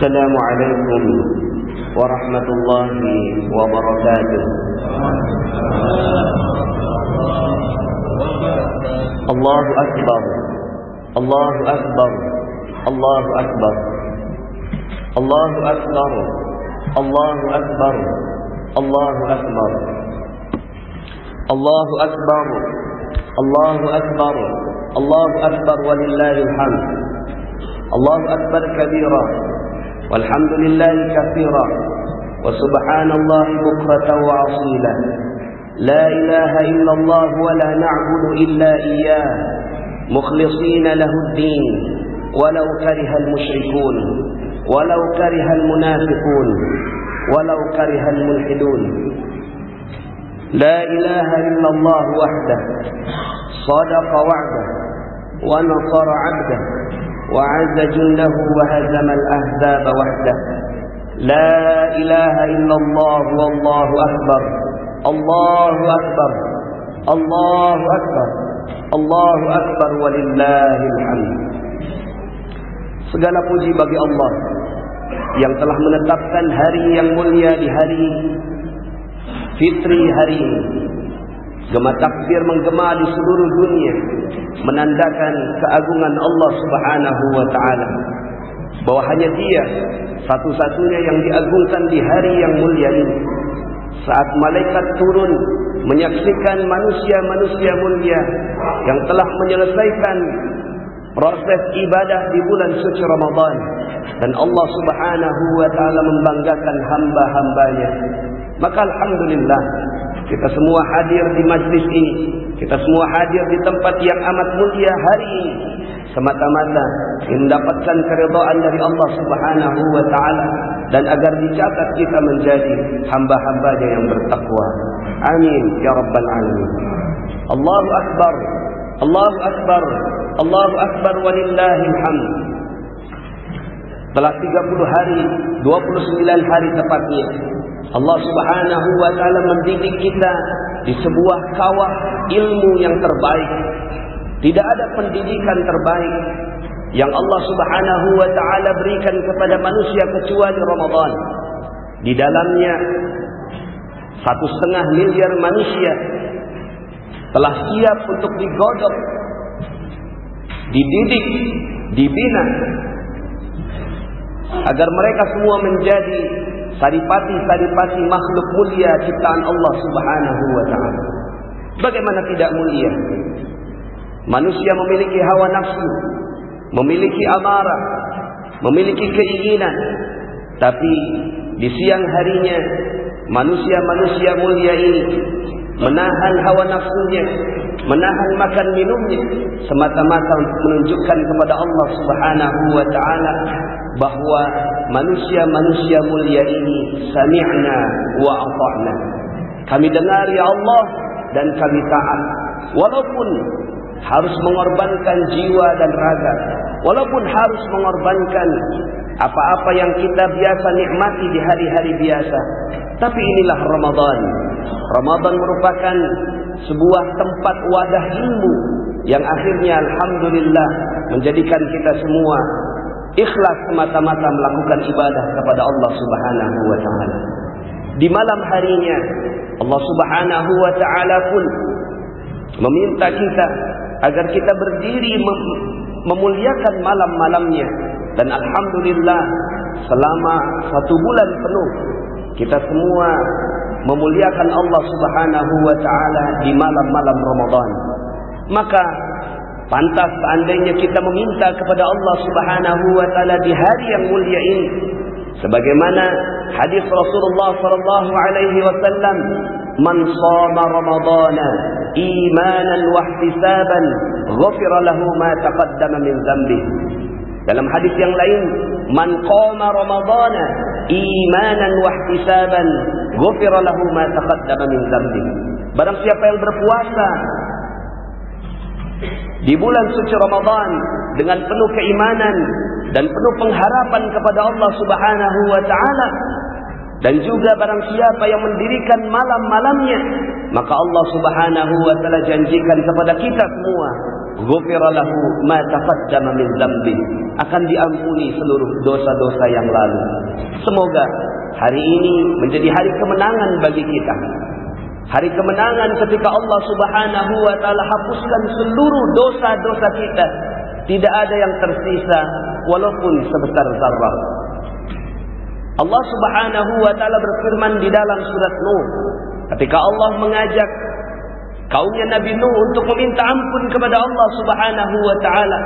السلام عليكم ورحمة الله وبركاته. الله أكبر الله أكبر الله أكبر الله أكبر الله أكبر الله أكبر الله أكبر الله أكبر الله أكبر ولله الحمد. الله أكبر كبيرا والحمد لله كثيرا وسبحان الله بكرة وأصيلا. لا إله إلا الله ولا نعبد إلا إياه مخلصين له الدين ولو كره المشركون ولو كره المنافقون ولو كره الملحدون. لا إله إلا الله وحده صدق وعده ونصر عبده وعز جنده وهزم الأحزاب وحده. لا إله إلا الله والله أكبر الله أكبر الله أكبر الله أكبر ولله الحمد. Segala puji bagi Allah yang telah menetapkan hari yang mulia di hari Fitri hari ini. Gema takbir menggema di seluruh dunia menandakan keagungan Allah Subhanahu wa taala, bahwa hanya Dia satu-satunya yang diagungkan di hari yang mulia ini. Saat malaikat turun menyaksikan manusia-manusia mulia yang telah menyelesaikan proses ibadah di bulan suci Ramadan, dan Allah Subhanahu wa taala membanggakan hamba-hambanya, maka alhamdulillah kita semua hadir di majlis ini, kita semua hadir di tempat yang amat mulia hari ini semata-mata mendapatkan keridhaan dari Allah Subhanahu wa taala, dan agar dicatat kita menjadi hamba-hambanya yang bertakwa. Amin ya rabbal alamin. Allahu akbar Allahu akbar Allahu akbar walillahil hamd. Telah 30 hari, 29 hari tepatnya, Allah Subhanahu wa taala mendidik kita di sebuah kawah ilmu yang terbaik. Tidak ada pendidikan terbaik yang Allah Subhanahu wa taala berikan kepada manusia kecuali Ramadan. Di dalamnya 1,5 miliar manusia telah siap untuk digodok, dididik, dibina, agar mereka semua menjadi saripati-saripati makhluk mulia ciptaan Allah Subhanahu wa taala. Bagaimana tidak mulia? Manusia memiliki hawa nafsu, memiliki amarah, memiliki keinginan, tapi di siang harinya manusia-manusia mulia ini menahan hawa nafsunya, menahan makan minumnya, semata-mata menunjukkan kepada Allah Subhanahu wa taala bahwa manusia-manusia mulia ini sami'na wa ata'na. Kami dengar ya Allah dan kami taat, walaupun harus mengorbankan jiwa dan raga, walaupun harus mengorbankan apa-apa yang kita biasa nikmati di hari-hari biasa. Tapi inilah Ramadan. Ramadan merupakan sebuah tempat wadah ilmu yang akhirnya alhamdulillah menjadikan kita semua ikhlas semata-mata melakukan ibadah kepada Allah Subhanahu wa taala. Di malam harinya Allah Subhanahu wa taala pun meminta kita agar kita berdiri memuliakan malam-malamnya, dan alhamdulillah selama 1 bulan penuh kita semua memuliakan Allah Subhanahu wa taala di malam-malam Ramadan. Maka pantas seandainya kita meminta kepada Allah Subhanahu wa taala di hari yang mulia ini, sebagaimana hadis Rasulullah sallallahu alaihi wasallam, man shama ramadhana imanan wa ihtisaban ghufira lahu ma taqaddama min dhanbihi. Dalam hadis yang lain, man qama ramadhana imanan wa ihtisaban ghufira lahu ma taqaddama min dhanbihi. Barang siapa yang berpuasa di bulan suci Ramadan dengan penuh keimanan dan penuh pengharapan kepada Allah Subhanahu wa taala, dan juga barang siapa yang mendirikan malam-malamnya, maka Allah Subhanahu wa taala janjikan kepada kita semua ghufira lahu ma taqaddama min dzambi, akan diampuni seluruh dosa-dosa yang lalu. Semoga hari ini menjadi hari kemenangan bagi kita. Hari kemenangan ketika Allah Subhanahu wa taala hapuskan seluruh dosa-dosa kita. Tidak ada yang tersisa walaupun sebesar zarrah. Allah Subhanahu wa taala berfirman di dalam surat Nuh ketika Allah mengajak kaumnya Nabi Nuh untuk meminta ampun kepada Allah Subhanahu wa taala.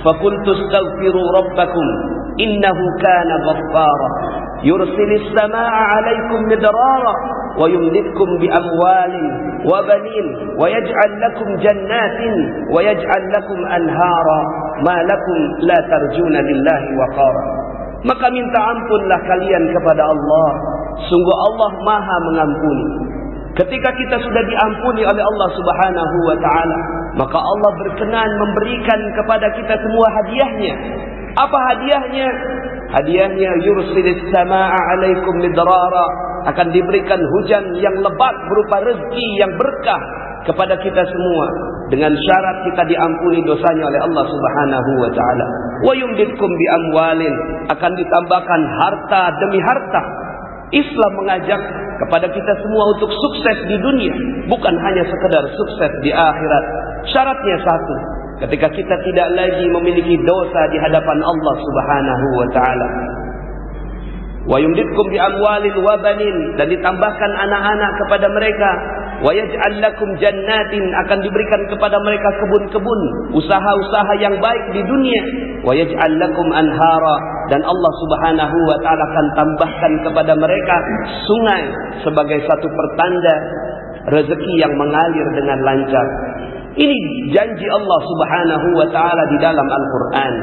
Faqultu astaghfiru rabbakum innahu kana ghaffara yursilis samaa'a 'alaikum midrara wa yumdidkum bi amwalin wa banin wa yaj'al lakum jannatin wa yaj'al lakum anhara ma lakum la tarjuna lillahi waqara. Maka minta ampunlah kalian kepada Allah, sungguh Allah Maha mengampuni. Ketika kita sudah diampuni oleh Allah Subhanahu wa taala, maka Allah berkenan memberikan kepada kita semua hadiahnya. Apa hadiahnya? Hadiahnya yursilis samaa'a 'alaikum midrara, akan diberikan hujan yang lebat berupa rezeki yang berkah kepada kita semua dengan syarat kita diampuni dosanya oleh Allah Subhanahu wa taala. Wa yumdidkum bi amwalin, akan ditambahkan harta demi harta. Islam mengajak kepada kita semua untuk sukses di dunia, bukan hanya sekedar sukses di akhirat. Syaratnya satu, ketika kita tidak lagi memiliki dosa di hadapan Allah Subhanahu wa taala. Wa yumdidkum bi amwalin wa banin, dan ditambahkan anak-anak kepada mereka. Wa yaj'al lakum jannatin, akan diberikan kepada mereka kebun-kebun, usaha-usaha yang baik di dunia. Wa yaj'al lakum anhara, dan Allah Subhanahu wa taala akan tambahkan kepada mereka sungai sebagai satu pertanda rezeki yang mengalir dengan lancar. Ini janji Allah Subhanahu wa taala di dalam Al-Qur'an.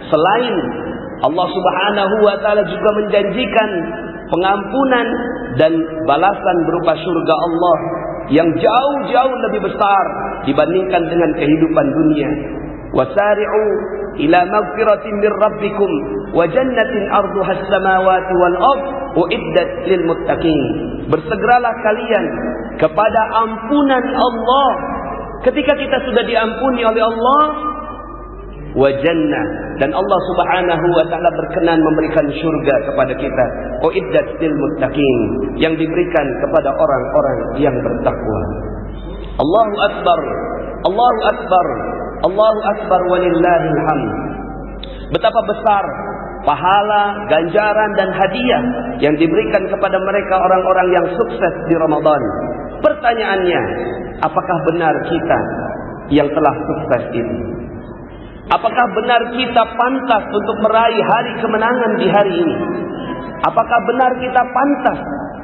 Selain Allah Subhanahu wa taala juga menjanjikan pengampunan dan balasan berupa surga Allah yang jauh-jauh lebih besar dibandingkan dengan kehidupan dunia. Wasari'u ila magfiratin min rabbikum wa jannatin arduha as-samawati wal ard uiddat lil muttaqin. Bersegeralah kalian kepada ampunan Allah. Ketika kita sudah diampuni oleh Allah, wa jannah, dan Allah Subhanahu wa taala berkenan memberikan surga kepada kita, uiddat lil muttaqin, yang diberikan kepada orang-orang yang bertakwa. Allahu akbar, Allahu akbar, Allahu akbar walillahil hamd. Betapa besar pahala, ganjaran dan hadiah yang diberikan kepada mereka orang-orang yang sukses di Ramadan. Pertanyaannya, apakah benar kita yang telah sukses ini? Apakah benar kita pantas untuk meraih hari kemenangan di hari ini? Apakah benar kita pantas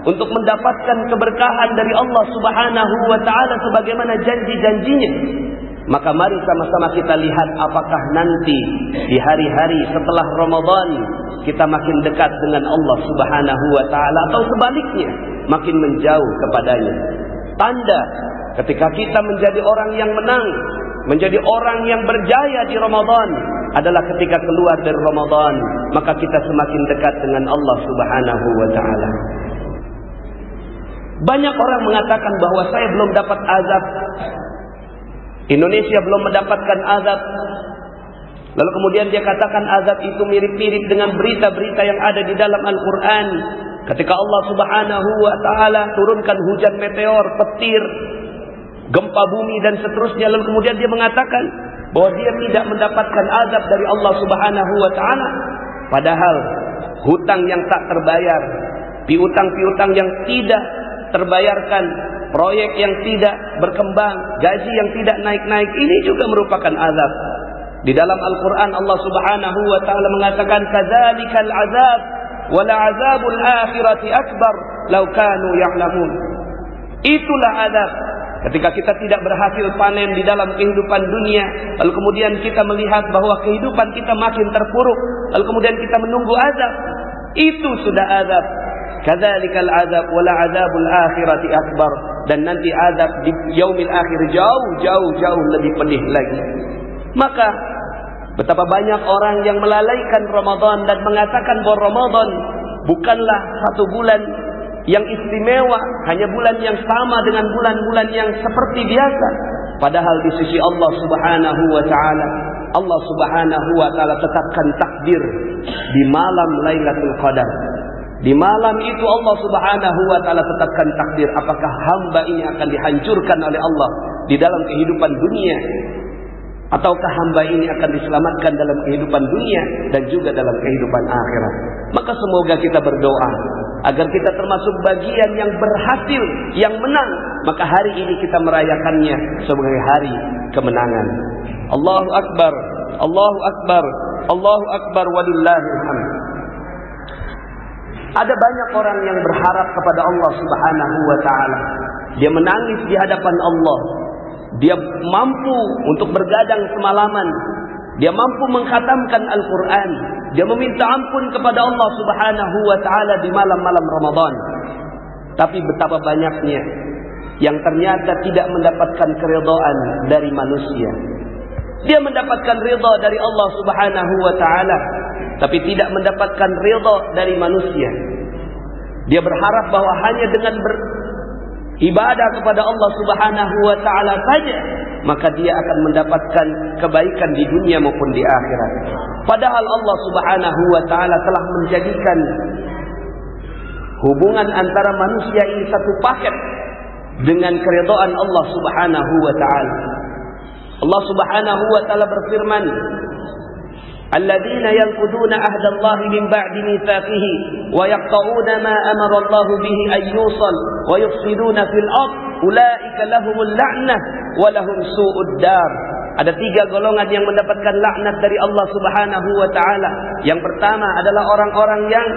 untuk mendapatkan keberkahan dari Allah Subhanahu wa taala sebagaimana janji-janjinya? Maka mari sama-sama kita lihat apakah nanti di hari-hari setelah Ramadan kita makin dekat dengan Allah Subhanahu wa taala atau sebaliknya makin menjauh kepadanya. Tanda ketika kita menjadi orang yang menang, menjadi orang yang berjaya di Ramadan adalah ketika keluar dari Ramadan, maka kita semakin dekat dengan Allah Subhanahu wa taala. Banyak orang mengatakan bahwa saya belum dapat azab. Indonesia belum mendapatkan azab. Lalu kemudian dia katakan azab itu mirip-mirip dengan berita-berita yang ada di dalam Al-Quran. Ketika Allah Subhanahu wa taala turunkan hujan meteor, petir, gempa bumi dan seterusnya, lalu kemudian dia mengatakan bahwa dia tidak mendapatkan azab dari Allah Subhanahu wa taala. Padahal hutang yang tak terbayar, piutang-piutang yang tidak terbayarkan, proyek yang tidak berkembang, gaji yang tidak naik-naik, ini juga merupakan azab. Di dalam Al-Quran Allah Subhanahu wa ta'ala mengatakan kadzalikal azab wala azabul akhirati akbar law kanu ya'lamun. Itulah azab ketika kita tidak berhasil panen di dalam kehidupan dunia, lalu kemudian kita melihat bahwa kehidupan kita makin terpuruk, lalu kemudian kita menunggu azab. Itu sudah azab. Kadzalikal azab wala azabul akhirati akbar, dan nanti azab di yaumil akhir jauh lebih pedih lagi. Maka betapa banyak orang yang melalaikan Ramadan dan mengatakan bahwa Ramadan bukanlah satu bulan yang istimewa, hanya bulan yang sama dengan bulan-bulan yang seperti biasa. Padahal di sisi Allah Subhanahu wa ta'ala, Allah Subhanahu wa ta'ala tetapkan takdir di malam Lailatul Qadar. Di malam itu Allah Subhanahu wa ta'ala tetapkan takdir apakah hamba ini akan dihancurkan oleh Allah di dalam kehidupan dunia, ataukah hamba ini akan diselamatkan dalam kehidupan dunia dan juga dalam kehidupan akhirat. Maka semoga kita berdoa agar kita termasuk bagian yang berhasil, yang menang. Maka hari ini kita merayakannya sebagai hari kemenangan. Allahu Akbar, Allahu Akbar, Allahu Akbar, walillahil hamd. Ada banyak orang yang berharap kepada Allah Subhanahu wa ta'ala. Dia menangis di hadapan Allah. Dia mampu untuk bergadang semalaman. Dia mampu mengkhatamkan Al-Quran. Dia meminta ampun kepada Allah Subhanahu wa ta'ala di malam-malam Ramadan. Tapi betapa banyaknya yang ternyata tidak mendapatkan keridhaan dari manusia. Dia mendapatkan ridha dari Allah Subhanahu wa ta'ala, tapi tidak mendapatkan ridha dari manusia. Dia berharap bahwa hanya dengan beribadah kepada Allah Subhanahu wa ta'ala saja, maka dia akan mendapatkan kebaikan di dunia maupun di akhirat. Padahal Allah Subhanahu wa ta'ala telah menjadikan hubungan antara manusia ini satu paket dengan keridhaan Allah Subhanahu wa ta'ala. Allah Subhanahu wa ta'ala berfirman, "Alladzina yanquduna ahdallahi min ba'di mitsaqihi wa yaqta'una ma amara Allah bihi an yusal wa yufsiduna fil ard, ulaika lahumul la'nah wa lahum su'ud dar." Ada 3 golongan yang mendapatkan laknat dari Allah Subhanahu wa ta'ala. Yang pertama adalah orang-orang yang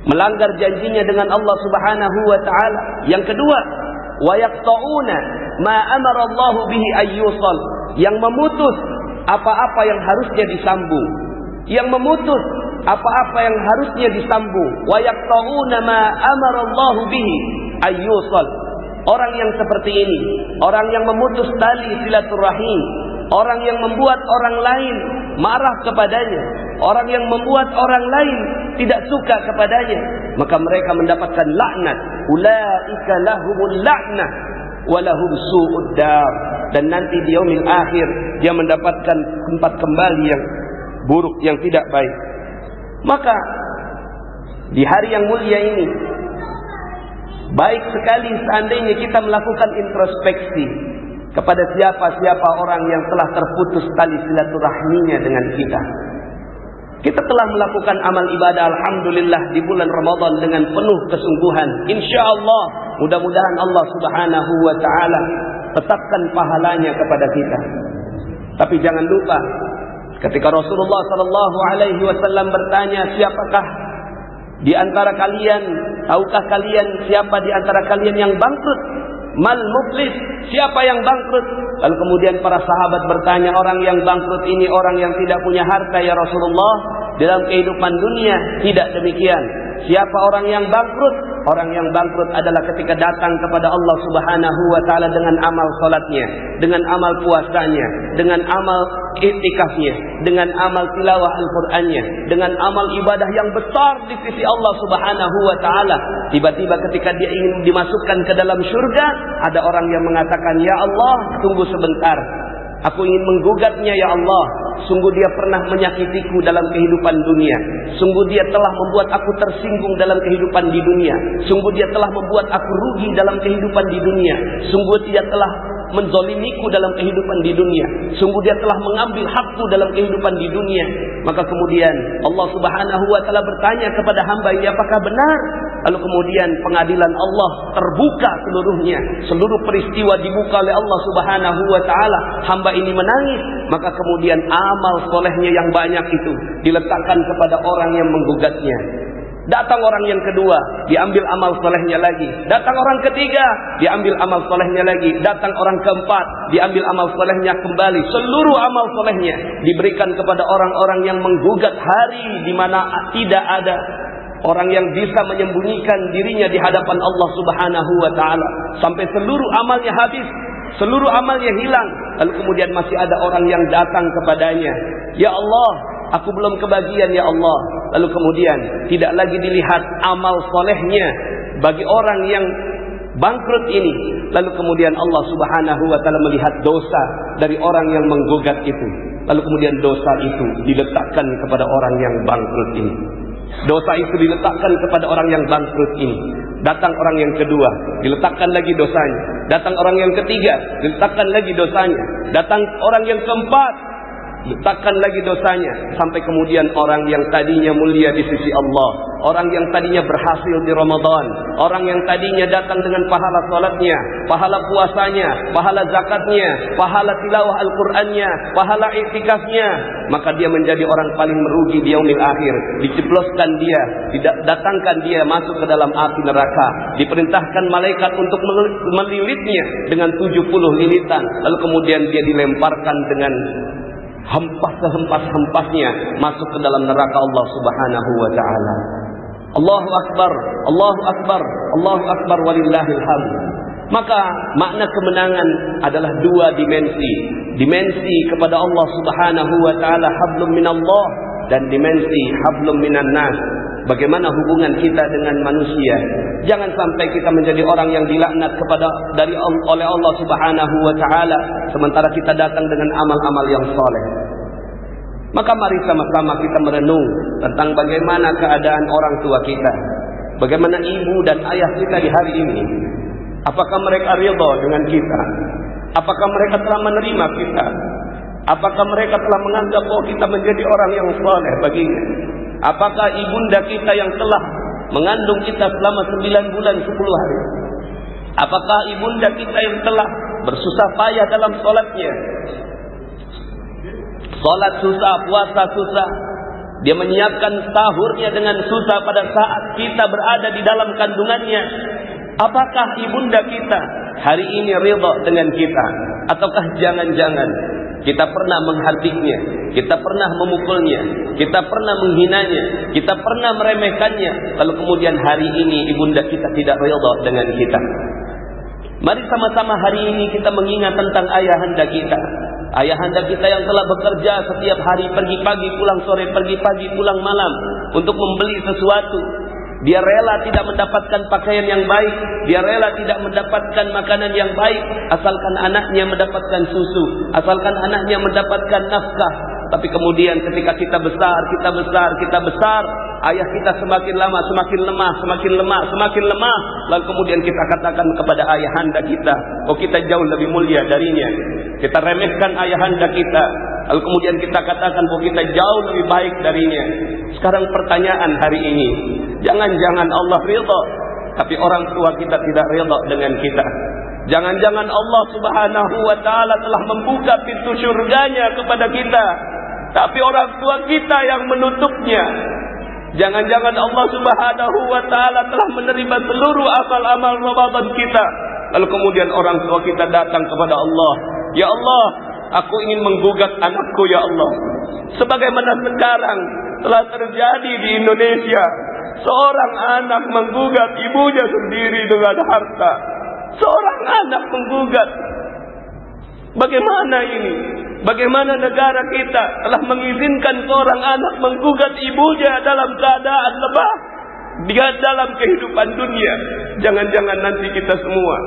melanggar janjinya dengan Allah Subhanahu wa ta'ala. Yang kedua, wa yaqta'una ma amara Allah bihi ayyusal, yang memutus apa-apa yang harusnya disambung. Yang memutus apa-apa yang harusnya disambung. Wa yaqta'una ma amara Allah bihi ayyusal. Orang yang seperti ini, orang yang memutus tali silaturahim, orang yang membuat orang lain marah kepadanya, orang yang membuat orang lain tidak suka kepadanya, maka mereka mendapatkan laknat. Ulaika lahumul la'nah wa lahum su'ud dar. Dan nanti di yaumil akhir dia mendapatkan tempat kembali yang buruk, yang tidak baik. Maka di hari yang mulia ini, baik sekali seandainya kita melakukan introspeksi kepada siapa-siapa orang yang telah terputus tali silaturahminya dengan kita. Kita telah melakukan amal ibadah alhamdulillah di bulan Ramadan dengan penuh kesungguhan. InsyaAllah mudah-mudahan Allah Subhanahu wa ta'ala tetapkan pahalanya kepada kita. Tapi jangan lupa, ketika Rasulullah sallallahu alaihi wasallam bertanya, siapakah di antara kalian, tahukah kalian siapa di antara kalian yang bangkrut? Mal muflis, siapa yang bangkrut? Lalu kemudian para sahabat bertanya, orang yang bangkrut ini orang yang tidak punya harta ya Rasulullah. Dalam kehidupan dunia tidak demikian. Siapa orang yang bangkrut? Orang yang bangkrut adalah ketika datang kepada Allah Subhanahu wa ta'ala dengan amal salatnya, dengan amal puasanya, dengan amal iktikafnya, dengan amal tilawah Al-Qur'annya, dengan amal ibadah yang besar di sisi Allah Subhanahu wa ta'ala. Tiba-tiba ketika dia ingin dimasukkan ke dalam syurga, ada orang yang mengatakan, "Ya Allah, tunggu sebentar. Aku ingin menggugatnya ya Allah. Sungguh dia pernah menyakitiku dalam kehidupan dunia. Sungguh dia telah membuat aku tersinggung dalam kehidupan di dunia. Sungguh dia telah membuat aku rugi dalam kehidupan di dunia. Sungguh dia telah menzalimiku dalam kehidupan di dunia. Sungguh dia telah mengambil hakku dalam kehidupan di dunia." Maka kemudian Allah Subhanahu wa ta'ala bertanya kepada hamba ini, apakah benar? Lalu kemudian pengadilan Allah terbuka seluruhnya. Seluruh peristiwa dibuka oleh Allah Subhanahu wa ta'ala. Hamba ini menangis. Maka kemudian amal solehnya yang banyak itu diletakkan kepada orang yang menggugatnya. Datang orang yang kedua, diambil amal solehnya lagi. Datang orang ketiga, diambil amal solehnya lagi. Datang orang keempat, diambil amal solehnya kembali. Seluruh amal solehnya diberikan kepada orang-orang yang menggugat hari di mana tidak ada orang yang bisa menyembunyikan dirinya di hadapan Allah Subhanahu wa ta'ala. Sampai seluruh amalnya habis, seluruh amalnya hilang. Lalu kemudian masih ada orang yang datang kepadanya, "Ya Allah, aku belum kebagian ya Allah." Lalu kemudian tidak lagi dilihat amal solehnya bagi orang yang bangkrut ini. Lalu kemudian Allah Subhanahu wa taala melihat dosa dari orang yang menggugat itu. Lalu kemudian dosa itu diletakkan kepada orang yang bangkrut ini. Dosa itu diletakkan kepada orang yang bangkrut ini. Datang orang yang kedua, diletakkan lagi dosanya. Datang orang yang ketiga, diletakkan lagi dosanya. Datang orang yang keempat, letakkan lagi dosanya. Sampai kemudian orang yang tadinya mulia di sisi Allah, orang yang tadinya berhasil di Ramadan, orang yang tadinya datang dengan pahala salatnya, pahala puasanya, pahala zakatnya, pahala tilawah Al-Qur'annya, pahala iktikafnya, maka dia menjadi orang paling merugi di yaumil akhir. Diceploskan dia, datangkan dia masuk ke dalam api neraka. Diperintahkan malaikat untuk melilitnya dengan 70 lilitan. Lalu kemudian dia dilemparkan dengan hempas-hempasnya masuk ke dalam neraka Allah Subhanahu wa taala. Allahu akbar, Allahu akbar, Allahu akbar walillahil hamd. Maka makna kemenangan adalah dua dimensi. Dimensi kepada Allah Subhanahu wa taala hablum minallah, dan dimensi hablum minan nas. Bagaimana hubungan kita dengan manusia? Jangan sampai kita menjadi orang yang dilaknat oleh Allah Subhanahu wa taala sementara kita datang dengan amal-amal yang soleh. Maka mari sama-sama kita merenung tentang bagaimana keadaan orang tua kita. Bagaimana ibu dan ayah kita di hari ini. Apakah mereka ridha dengan kita? Apakah mereka telah menerima kita? Apakah mereka telah menganggap bahwa kita menjadi orang yang soleh baginya? Apakah ibunda kita yang telah mengandung kita selama 9 bulan 10 hari? Apakah ibunda kita yang telah bersusah payah dalam solatnya? Solat susah, puasa susah. Dia menyiapkan sahurnya dengan susah pada saat kita berada di dalam kandungannya. Apakah ibunda kita hari ini ridha dengan kita? Ataukah jangan-jangan kita pernah menghardiknya, kita pernah memukulnya, kita pernah menghinanya, kita pernah meremehkannya, lalu kemudian hari ini ibunda kita tidak ridha dengan kita. Mari sama-sama hari ini kita mengingat tentang ayahanda kita. Ayahanda kita yang telah bekerja setiap hari, pergi pagi, pulang sore, pergi pagi, pulang malam untuk membeli sesuatu. Dia rela tidak mendapatkan pakaian yang baik, dia rela tidak mendapatkan makanan yang baik, asalkan anaknya mendapatkan susu, asalkan anaknya mendapatkan nafkah. Tapi kemudian ketika kita besar, ayah kita semakin lama semakin lemah. Lalu kemudian kita katakan kepada ayahanda kita, oh kita jauh lebih mulia darinya. Kita remehkan ayahanda kita. Lalu kemudian kita katakan bahwa kita jauh lebih baik darinya. Sekarang pertanyaan hari ini, jangan-jangan Allah ridha, tapi orang tua kita tidak ridha dengan kita. Jangan-jangan Allah Subhanahu wa taala telah membuka pintu surganya kepada kita, tapi orang tua kita yang menutupnya. Jangan-jangan Allah Subhanahu wa taala telah menerima seluruh amal-amal Ramadan kita, lalu kemudian orang tua kita datang kepada Allah, ya Allah, aku ingin menggugat anakku ya Allah. Sebagaimana sekarang telah terjadi di Indonesia, seorang anak menggugat ibunya sendiri dengan harta. Seorang anak menggugat. Bagaimana ini? Bagaimana negara kita telah mengizinkan seorang anak menggugat ibunya dalam keadaan lemah dia dalam kehidupan dunia? Jangan-jangan nanti kita semua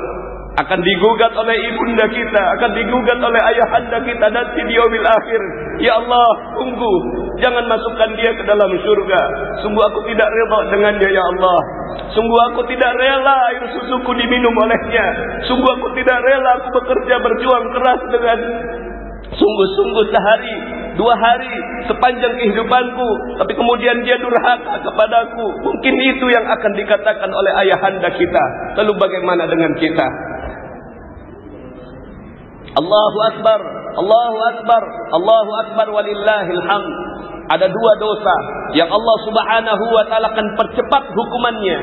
akan digugat oleh ibunda kita, akan digugat oleh ayahanda kita nanti di yaumil akhir. Ya Allah, tunggu, jangan masukkan dia ke dalam surga. Sungguh aku tidak rela dengannya ya Allah. Sungguh aku tidak rela air susuku diminum olehnya. Sungguh aku tidak rela aku bekerja berjuang keras dengan sungguh-sungguh sehari, 2 hari, sepanjang kehidupanku, tapi kemudian dia durhaka kepadaku. Mungkin itu yang akan dikatakan oleh ayahanda kita. Lalu bagaimana dengan kita? Allahu Akbar, Allahu Akbar, Allahu Akbar walillahil hamd. Ada 2 dosa yang Allah Subhanahu wa taala akan percepat hukumannya.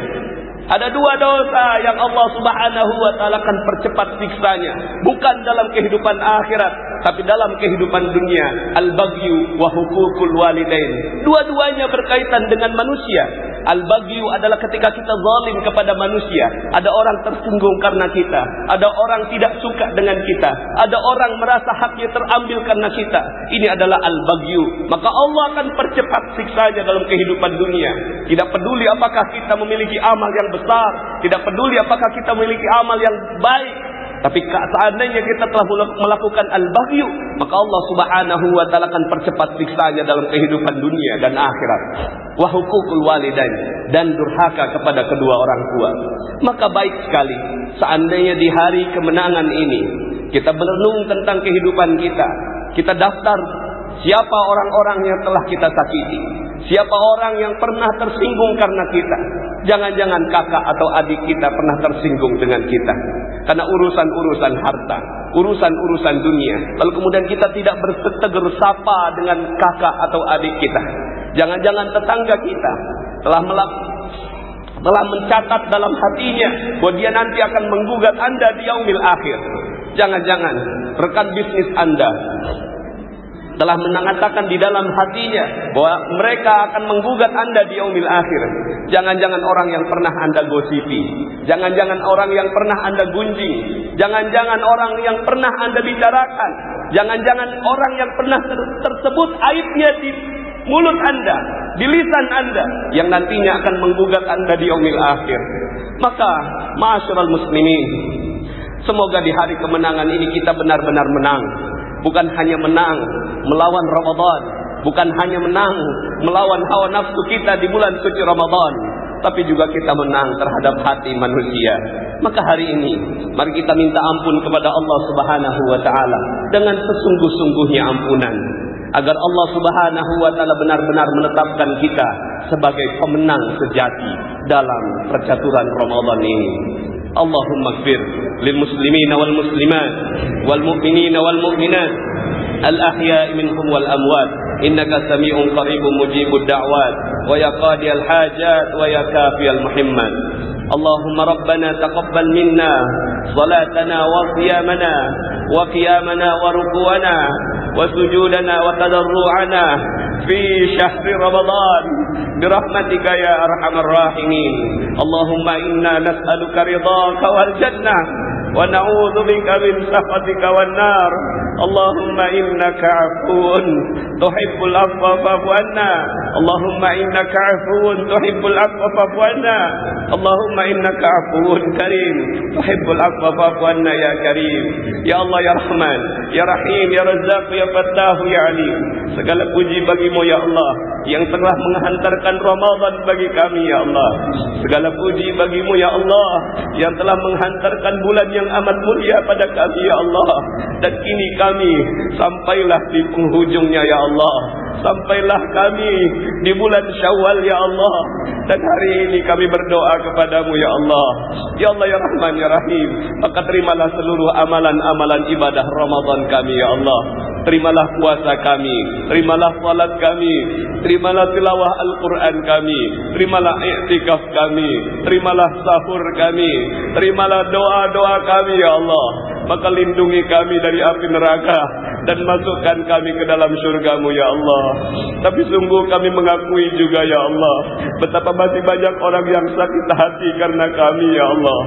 Ada 2 dosa yang Allah Subhanahu wa taala akan percepat siksanya, bukan dalam kehidupan akhirat, tapi dalam kehidupan dunia. Al-baghyu wa huququl walidain. Dua-duanya berkaitan dengan manusia. Al-baghyu adalah ketika kita zalim kepada manusia. Ada orang tersinggung karena kita, ada orang tidak suka dengan kita, ada orang merasa haknya terambil karena kita. Ini adalah al-baghyu. Maka Allah akan percepat siksanya dalam kehidupan dunia. Tidak peduli apakah kita memiliki amal yang besar, tidak peduli apakah kita memiliki amal yang baik, tapi seandainya kita telah melakukan al-baghyu, maka Allah Subhanahu wa taala akan percepat siksanya dalam kehidupan dunia dan akhirat. Wa huququl walidain, dan durhaka kepada kedua orang tua. Maka baik sekali seandainya di hari kemenangan ini kita merenung tentang kehidupan kita. Kita daftar siapa orang-orang yang telah kita sakiti, siapa orang yang pernah tersinggung karena kita. Jangan-jangan kakak atau adik kita pernah tersinggung dengan kita karena urusan-urusan harta, urusan-urusan dunia. Lalu kemudian kita tidak bertegur sapa dengan kakak atau adik kita. Jangan-jangan tetangga kita telah mencatat dalam hatinya bahwa dia nanti akan menggugat Anda di yaumil akhir. Jangan-jangan rekan bisnis Anda telah mengatakan di dalam hatinya bahwa mereka akan menggugat Anda di yaumil akhir. Jangan-jangan orang yang pernah Anda gosipi, jangan-jangan orang yang pernah Anda gunjing, jangan-jangan orang yang pernah Anda bicarakan, jangan-jangan orang yang pernah tersebut aibnya di mulut Anda, di lisan Anda, yang nantinya akan menggugat Anda di yaumil akhir. Maka ma'asyiral muslimin, semoga di hari kemenangan ini kita benar-benar menang. Bukan hanya menang melawan Ramadan, bukan hanya menang melawan hawa nafsu kita di bulan suci Ramadan, tapi juga kita menang terhadap hati manusia. Maka hari ini mari kita minta ampun kepada Allah Subhanahu wa taala dengan sesungguh-sungguhnya ampunan, agar Allah Subhanahu wa taala benar-benar menetapkan kita sebagai pemenang sejati dalam percaturan Ramadan ini. Allahumma ighfir lil muslimin wal muslimat wal mu'minin wal mu'minat al ahya'i minhum wal amwat innaka sami'un qaribun mujibud da'wat wa ya qadiyal hajat wa ya kafiyal muhimmat. Allahumma rabbana taqabbal minna salatana wa siyamana wa qiyamana wa ruku'ana wa sujudana wa tadarru'ana fi syahri Ramadan birahmatika ya arhamar rahimin. Allahumma inna nas'aluka ridhaka wal jannah wa na'udzu bika min sakhatika wan nar. Allahumma innaka 'afuwun tuhibbul 'afwa fa'fu 'anna. Allahumma innaka 'afuwun tuhibbul 'afwa fa'fu 'anna. Allahumma innaka 'afuwun karim tuhibbul 'afwa fa'fu 'anna ya karim. Ya Allah ya Rahman, ya Rahim, ya Razzaq, ya Fattah, ya Alim. Segala puji bagimu ya Allah yang telah menghantarkan Ramadan bagi kami ya Allah. Segala puji bagimu ya Allah yang telah menghantarkan bulan yang amat mulia pada kami ya Allah. Dan kini kami sampailah di penghujungnya ya Allah. Sampailah kami di bulan Syawal ya Allah. Dan hari ini kami berdoa kepadamu ya Allah. Ya Allah ya Rahman ya Rahim, maka terimalah seluruh amalan-amalan ibadah Ramadan kami ya Allah. Terimalah puasa kami, terimalah salat kami, terimalah tilawah Al-Quran kami, terimalah i'tikaf kami, terimalah sahur kami, terimalah doa-doa kami ya Allah. Maka lindungi kami dari api neraka dan masukkan kami ke dalam surgamu ya Allah. Tapi sungguh kami mengakui juga ya Allah, betapa masih banyak orang yang sakit hati karena kami ya Allah.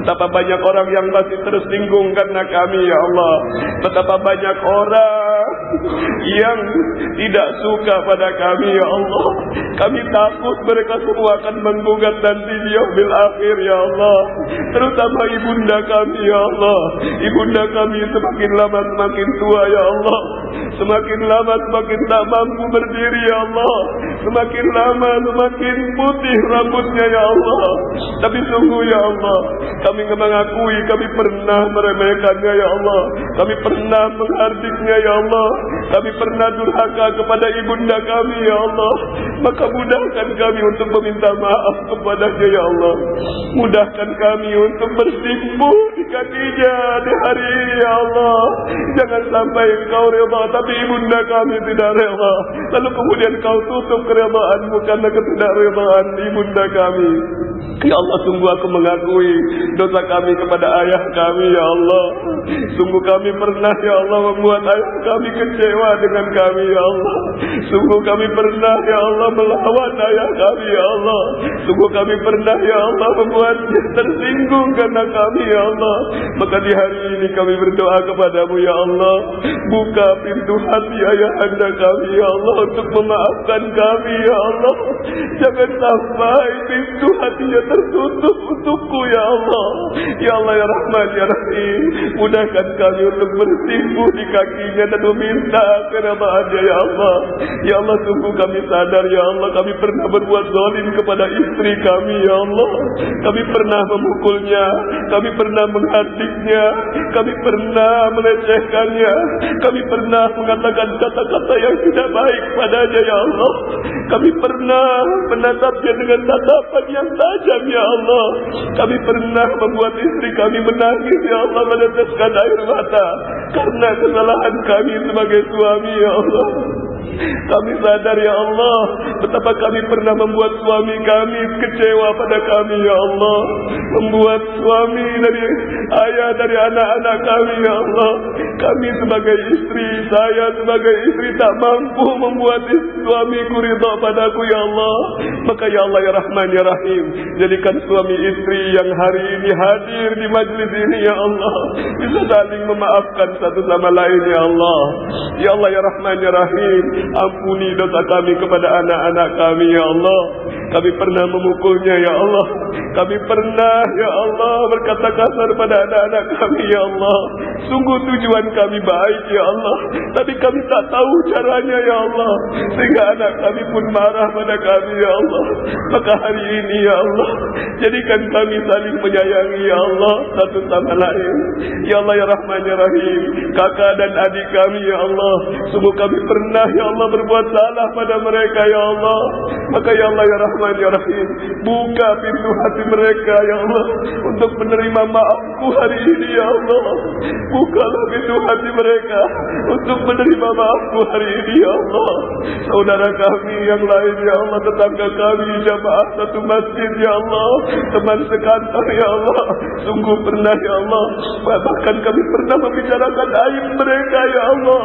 Betapa banyak orang yang masih tersinggung karena kami ya Allah. Betapa banyak orang yang tidak suka pada kami ya Allah. Kami takut mereka semua akan menggugat nanti di yaumil akhir ya Allah. Terutama ibunda kami ya Allah. Ibunda kami semakin lama semakin tua ya Allah. Semakin lama semakin tak mampu berdiri ya Allah. Semakin lama semakin putih rambutnya ya Allah. Tapi sungguh ya Allah, kami mengakui kami pernah meremehkannya ya Allah. Kami pernah menghardiknya ya Allah. Kami pernah durhaka kepada ibunda kami ya Allah. Maka mudahkan kami untuk meminta maaf kepadanya ya Allah. Mudahkan kami untuk bersimpuh di kakinya di hari ini ya Allah. Jangan sampai engkau rela tapi ibunda kami tidak rela, lalu kemudian kau tutup kerelaan-Mu karena ketidakrelaan ibunda kami. Ya Allah, sungguh aku mengakui dosa kami kepada ayah kami, ya Allah. Sungguh kami pernah, ya Allah, membuat ayah kami kecewa dengan kami, ya Allah. Sungguh kami pernah, ya Allah, melawan ayah kami, ya Allah. Sungguh kami pernah, ya Allah, membuat tersinggung karena kami, ya Allah. Maka di hari ini kami berdoa kepadamu, ya Allah. Buka pintu hati ayah anda kami, ya Allah, untuk memaafkan kami, ya Allah. Jangan sampai pintu hatinya tertutup untukku, ya Allah. Ya Allah, ya Rahman, ya Rahim, mudahkan kami untuk bersimpuh di kakinya dan meminta keredaannya, ya Allah. Ya Allah, sungguh kami sadar, ya Allah, kami pernah berbuat zalim kepada istri kami, ya Allah. Kami pernah memukulnya, kami pernah menghardiknya, kami pernah melecehkannya, kami pernah mengatakan kata-kata yang tidak baik padanya, ya Allah. Kami pernah menatapnya dengan tatapan yang tajam, ya Allah. Kami pernah membuat istri kami menangis, ya Allah, meneteskan air mata karena kesalahan kami sebagai suami, ya Allah. Kami sadar, ya Allah, betapa kami pernah membuat suami kami kecewa pada kami, ya Allah. Membuat suami dari ayah dari anak-anak kami, ya Allah. Kami sebagai istri, saya sebagai istri tak mampu membuat suamiku ridha padaku, ya Allah. Maka ya Allah, ya Rahman, ya Rahim, jadikan suami istri yang hari ini hadir di majlis ini, ya Allah, bisa saling memaafkan satu sama lain, ya Allah. Ya Allah, ya Rahman, ya Rahim, ampuni dosa kami kepada anak-anak kami, ya Allah. Kami pernah memukulnya, ya Allah. Kami pernah, ya Allah, berkata kasar pada anak-anak kami, ya Allah. Sungguh tujuan kami baik, ya Allah, tapi kami tak tahu caranya, ya Allah, sehingga anak kami pun marah pada kami, ya Allah. Maka hari ini, ya Allah, jadikan kami saling menyayangi, ya Allah, satu sama lain. Ya Allah, ya Rahman, ya Rahim, kakak dan adik kami, ya Allah, sungguh kami pernah, ya Allah, berbuat salah pada mereka, ya Allah. Maka ya Allah, ya Rahman, ya Rahim, buka pintu hati mereka, ya Allah, untuk menerima maafku hari ini, ya Allah. Bukalah pintu hati mereka untuk menerima maafku hari ini, ya Allah. Saudara kami yang lain, ya Allah, tetangga kami, jamaah satu masjid, ya Allah, teman sekantor, ya Allah, sungguh pernah, ya Allah, bahkan kami pernah membicarakan aib mereka, ya Allah.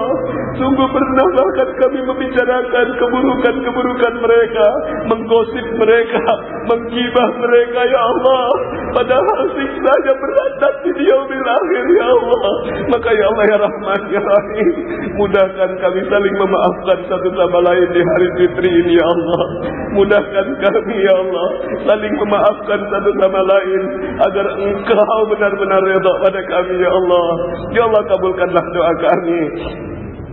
Sungguh pernah bahkan kami membicarakan keburukan-keburukan mereka, menggosip mereka, menggibah mereka, ya Allah. Padahal siksanya berat nanti di yaumil akhir, ya Allah. Maka ya Allah, ya Rahman, ya Rahim, mudahkan kami saling memaafkan satu sama lain di hari fitri ini, ya Allah. Mudahkan kami, ya Allah, saling memaafkan satu sama lain agar Engkau benar-benar redha pada kami, ya Allah. Ya Allah, kabulkanlah doa kami,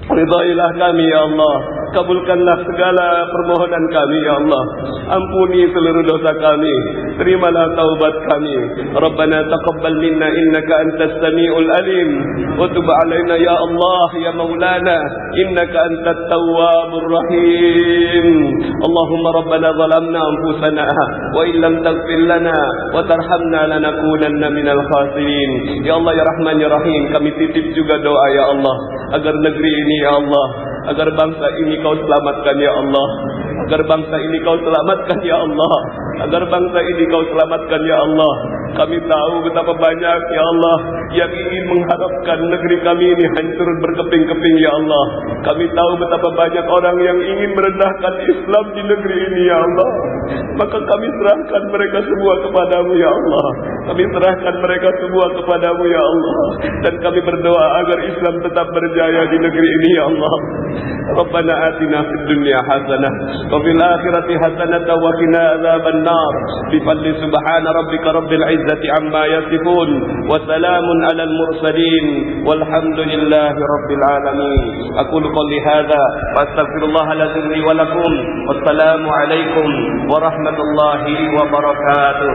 ridailah kami, ya Allah. Kabulkanlah segala permohonan kami, ya Allah. Ampuni seluruh dosa kami, terimalah taubat kami. Rabbana taqabbal minna innaka antas samiul alim, wa tub alaina ya Allah ya maulana innaka antat tawwabur rahim. Allahumma rabbana zalamna anfusana wa illam taghfir lana wa tarhamna lanakunanna minal khasirin. Ya Allah, ya Rahman, ya Rahim, kami titip juga doa, ya Allah, agar negeri ini, ya Allah, agar bangsa ini Kau selamatkan, ya Allah. Agar bangsa ini Kau selamatkan, ya Allah. Agar bangsa ini Kau selamatkan, ya Allah. Kami tahu betapa banyak, ya Allah, yang ingin mengharapkan negeri kami ini hancur berkeping-keping, ya Allah. Kami tahu betapa banyak orang yang ingin merendahkan Islam di negeri ini, ya Allah. Maka kami serahkan mereka semua kepadamu, ya Allah. Kami serahkan mereka semua kepadamu, ya Allah. Dan kami berdoa agar Islam tetap berjaya di negeri ini, ya Allah. Rabbana atina fid dunya hasanah wa fil akhirati hasanah wa qina adzaban nar. Bi fadli subhana rabbika rabbil izzati amma yasifun wa salamun alal mursalin walhamdulillahi rabbil alamin. Aqulu qouli hadza wa astaghfirullaha li wa lakum. Wassalamu alaikum warahmatullahi wabarakatuh.